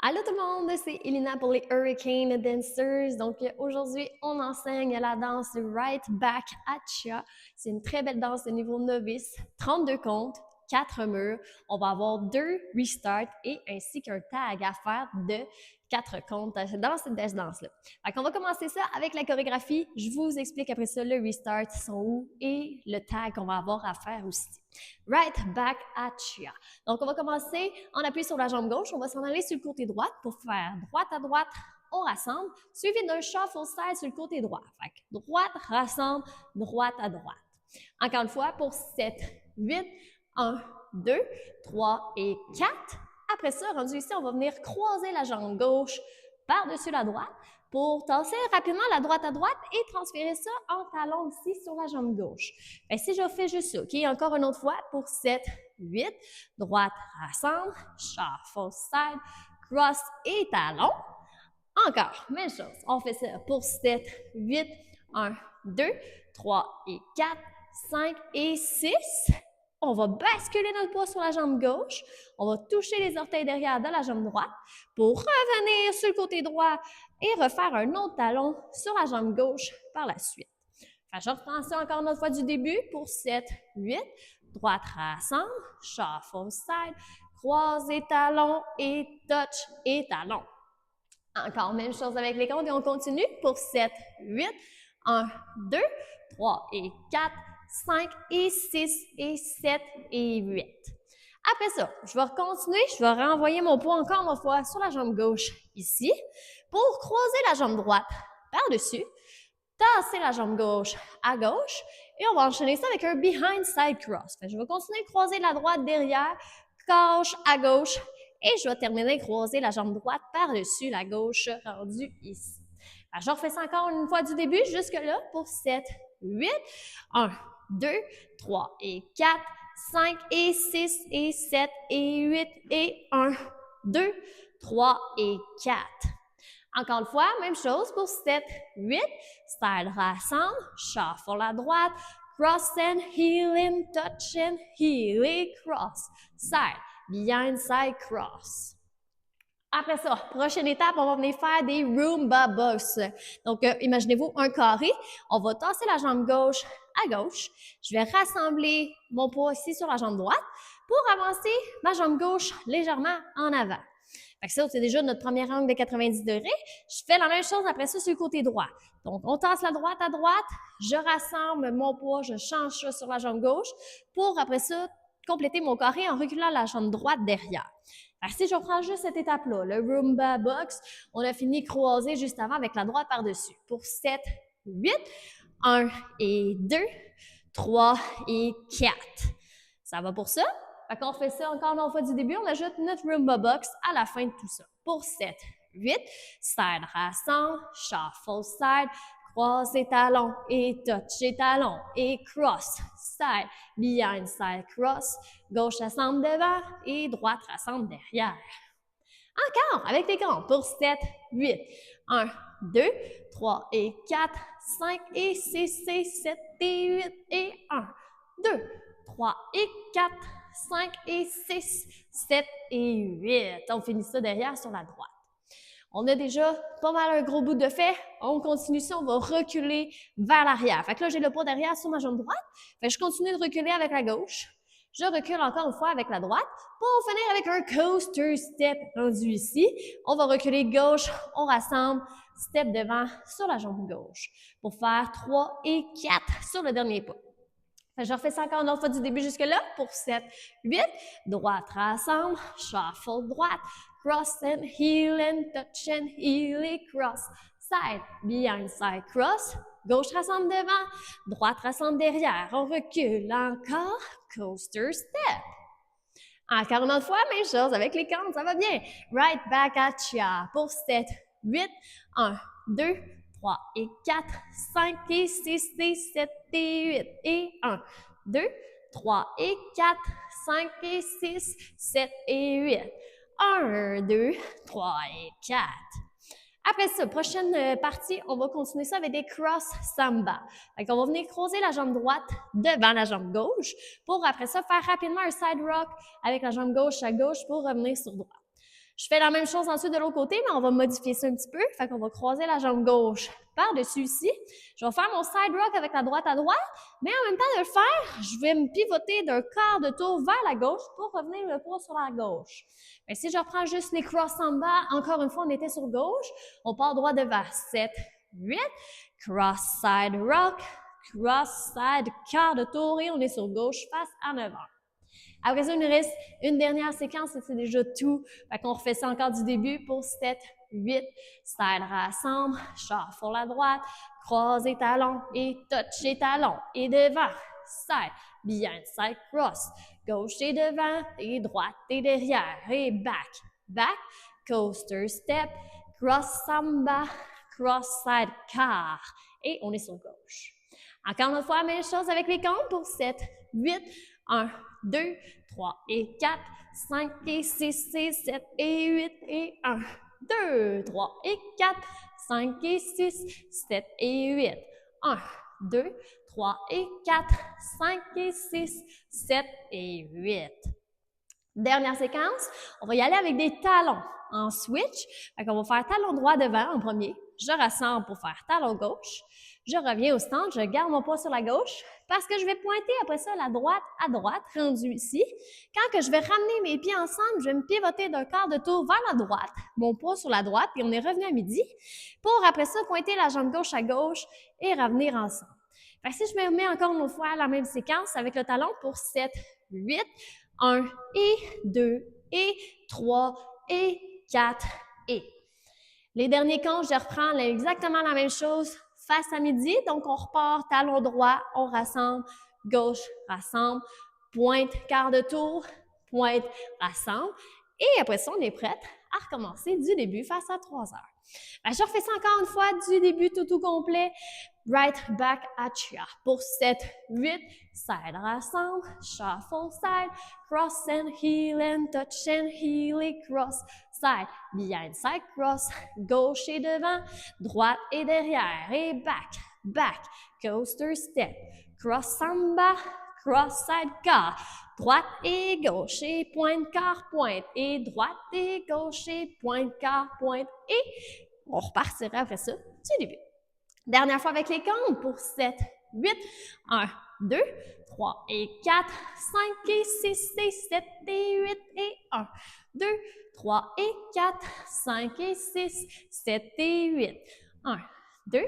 Allô tout le monde, c'est Elina pour les Hurricane Dancers. Donc aujourd'hui, on enseigne la danse Right Back at Ya. C'est une très belle danse de niveau novice, 32 comptes, 4 murs. On va avoir 2 restarts et ainsi qu'un tag à faire de 4 comptes dans cette danse-là. On va commencer ça avec la chorégraphie. Je vous explique après ça le restart sont où et le tag qu'on va avoir à faire aussi. Right back at ya. Donc, on va commencer en appuyant sur la jambe gauche. On va s'en aller sur le côté droit pour faire droite à droite, on rassemble, suivi d'un shuffle style sur le côté droit. Fait que droite, rassemble, droite à droite. Encore une fois, pour 7, 8, 1, 2, 3 et 4. Après ça, rendu ici, on va venir croiser la jambe gauche par-dessus la droite pour tasser rapidement la droite à droite et transférer ça en talon ici sur la jambe gauche. Et si je fais juste ça, OK, encore une autre fois pour 7, 8, droite, rassemble, shuffle, side, cross et talon. Encore, même chose. On fait ça pour 7, 8, 1, 2, 3 et 4, 5 et 6. On va basculer notre poids sur la jambe gauche. On va toucher les orteils derrière de la jambe droite pour revenir sur le côté droit et refaire un autre talon sur la jambe gauche par la suite. Je reprends ça encore une autre fois du début pour 7, 8. Droite rassemble, shuffle side, croise et talon et touch et talon. Encore même chose avec les comptes et on continue pour 7, 8, 1, 2, 3 et 4, 5 et 6 et 7 et 8. Après ça, je vais continuer, je vais renvoyer mon poids encore une fois sur la jambe gauche ici pour croiser la jambe droite par-dessus, tasser la jambe gauche à gauche et on va enchaîner ça avec un behind side cross. Je vais continuer de croiser la droite derrière, gauche à gauche et je vais terminer de croiser la jambe droite par-dessus la gauche rendue ici. Je refais ça encore une fois du début jusque-là pour 7, 8, 1, 2, 3 et 4, 5 et 6 et 7 et 8 et 1, 2, 3 et 4. Encore une fois, même chose pour 7, 8, style rassemble, shuffle à droite, cross and heel and touch and heel et cross, side, behind side cross. Après ça, prochaine étape, on va venir faire des Roomba box. Donc, imaginez-vous un carré. On va tasser la jambe gauche à gauche. Je vais rassembler mon poids ici sur la jambe droite pour avancer ma jambe gauche légèrement en avant. Fait que ça, c'est déjà notre premier angle de 90 degrés. Je fais la même chose après ça sur le côté droit. Donc, on tasse la droite à droite, je rassemble mon poids, je change ça sur la jambe gauche pour après ça compléter mon carré en reculant la jambe droite derrière. Alors, si je reprends juste cette étape-là, le Roomba Box, on a fini croisé juste avant avec la droite par-dessus. Pour 7, 8, 1 et 2, 3 et 4. Ça va pour ça? Fait qu'on fait ça encore une fois du début, on ajoute notre Roomba Box à la fin de tout ça. Pour 7, 8, side rassemble, shuffle side, cross et talon, et touch et talon, et cross, side, behind side cross, gauche rassemble devant et droite rassemble derrière. Encore avec les comptes pour 7, 8, 1, 2, 3 et 4, 5 et 6 et 7 et 8 et 1, 2, 3 et 4, 5 et 6, 7 et 8. On finit ça derrière sur la droite. On a déjà pas mal un gros bout de fait. On continue ça, on va reculer vers l'arrière. Fait que là, j'ai le poids derrière sur ma jambe droite. Fait que je continue de reculer avec la gauche. Je recule encore une fois avec la droite pour finir avec un coaster step rendu ici. On va reculer gauche, on rassemble, step devant sur la jambe gauche pour faire 3 et 4 sur le dernier pas. Je refais ça encore une autre fois du début jusque-là pour 7, 8, droite rassemble, shuffle droite, cross and heel and touch and heel et cross, side, behind side cross, gauche rassemble devant, droite rassemble derrière, on recule encore, coaster step. Encore une autre fois, même chose avec les comptes, ça va bien. Right back at ya pour 7, 8, 1, 2, 3 et 4, 5 et 6 et 7 et 8 et 1, 2, 3 et 4, 5 et 6, 7 et 8. 1, 2, 3 et 4. Après ça, prochaine partie, on va continuer ça avec des cross samba. Fait qu'on va venir croiser la jambe droite devant la jambe gauche pour après ça faire rapidement un side rock avec la jambe gauche à gauche pour revenir sur droite. Je fais la même chose ensuite de l'autre côté, mais on va modifier ça un petit peu. Fait qu'on va croiser la jambe gauche par-dessus ici. Je vais faire mon side rock avec la droite à droite, mais en même temps de le faire, je vais me pivoter d'un quart de tour vers la gauche pour revenir le poids sur la gauche. Mais si je reprends juste les cross samba, encore une fois, on était sur gauche, on part droit devant. 7, 8, cross side rock, cross side quart de tour et on est sur gauche face à 9 heures. Après ça, il nous reste une dernière séquence et c'est déjà tout. Fait qu'on refait ça encore du début pour 7, 8, side rassemble, shuffle la droite, croise les talons et touch les talons. Et devant, side, behind, side cross, gauche et devant, et droite et derrière, et back, back, coaster step, cross samba, cross side car. Et on est sur gauche. Encore une fois, même chose avec les comptes pour 7, 8, 1, 2, 3 et 4, 5 et 6 et 7 et 8 et 1, 2, 3 et 4, 5 et 6, 7 et 8, 1, 2, 3 et 4, 5 et 6, 7 et 8. Dernière séquence, on va y aller avec des talons en switch. Fait qu'on va faire talon droit devant en premier. Je rassemble pour faire talon gauche. Je reviens au stand, je garde mon poids sur la gauche parce que je vais pointer après ça la droite à droite, rendu ici. Quand que je vais ramener mes pieds ensemble, je vais me pivoter d'un quart de tour vers la droite, mon poids sur la droite, puis on est revenu à midi, pour après ça pointer la jambe gauche à gauche et revenir ensemble. Fait que si je me remets encore une fois la même séquence avec le talon pour 7, 8, 1 et 2 et 3 et 4 et. Les derniers comptes, je reprends exactement la même chose face à midi. Donc, on repart talon droit, on rassemble, gauche, rassemble, pointe, quart de tour, pointe, rassemble. Et après ça, on est prête à recommencer du début face à 3 heures. Ben, je refais ça encore une fois du début tout complet. Right back at ya. Pour 7, 8, side rassemble, shuffle side, cross and heel and touch and heel et cross, side, behind side cross, gauche et devant, droite et derrière et back, back, coaster step, cross samba, cross side car, droite et gauche et pointe car pointe et droite et gauche et pointe car pointe et on repartira après ça du début. Dernière fois avec les comptes pour 7, 8, 1, 2, 3 et 4, 5 et 6 et 7 et 8 et 1, 2, 3 et 4, 5 et 6, 7 et 8, 1, 2,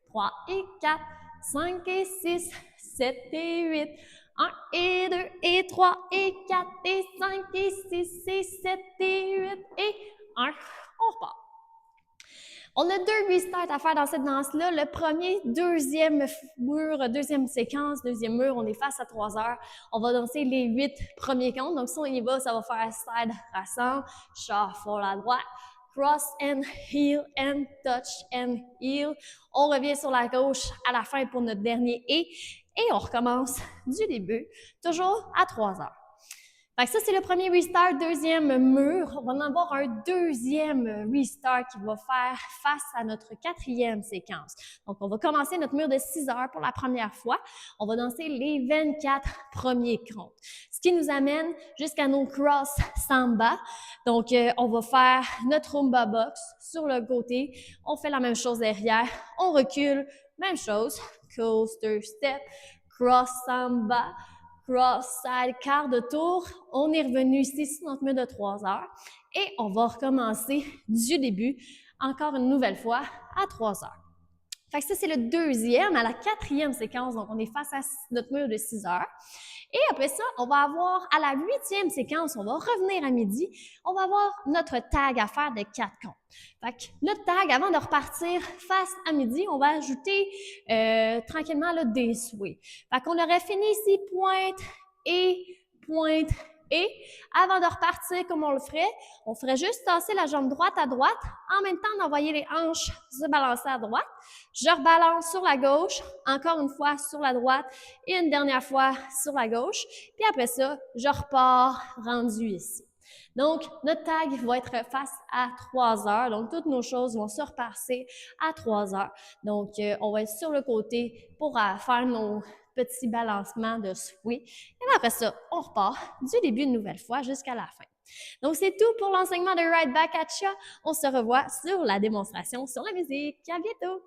3 et 4, 5 et 6, 7 et 8, 1 et 2 et 3 et 4 et 5 et 6 et 7 et 8 et 1, on repart. On a 2 restarts à faire dans cette danse-là. Le premier, deuxième mur, deuxième séquence, deuxième mur, on est face à 3 heures. On va danser les 8 premiers comptes. Donc, si on y va, ça va faire side, rassemble, shuffle à droite, cross and heel and touch and heel. On revient sur la gauche à la fin pour notre dernier et on recommence du début, toujours à 3 heures. Fait que ça, c'est le premier restart, deuxième mur. On va en avoir un deuxième restart qui va faire face à notre quatrième séquence. Donc, on va commencer notre mur de 6 heures pour la première fois. On va danser les 24 premiers comptes. Ce qui nous amène jusqu'à nos cross samba. Donc, on va faire notre rumba box sur le côté. On fait la même chose derrière. On recule. Même chose. Coaster step, cross samba, cross side, quart de tour. On est revenu ici sur notre mur de 3 heures et on va recommencer du début, encore une nouvelle fois, à 3 heures. Fait que ça, c'est le deuxième, à la quatrième séquence. Donc, on est face à notre mur de 6 heures. Et après ça, on va avoir, à la 8e séquence, on va revenir à midi, on va avoir notre tag à faire de 4 comptes. Fait que notre tag, avant de repartir face à midi, on va ajouter tranquillement là, des sways. Fait qu'on aurait fini ici, pointe et pointe et avant de repartir comme on le ferait, on ferait juste tasser la jambe droite à droite, en même temps d'envoyer les hanches se balancer à droite. Je rebalance sur la gauche, encore une fois sur la droite et une dernière fois sur la gauche. Puis après ça, je repars rendu ici. Donc, notre tag va être face à 3 heures. Donc, toutes nos choses vont se repasser à 3 heures. Donc, on va être sur le côté pour faire nos petit balancement de souhait. Et après ça, on repart du début une nouvelle fois jusqu'à la fin. Donc, c'est tout pour l'enseignement de Right Back at Ya. On se revoit sur la démonstration sur la musique. À bientôt!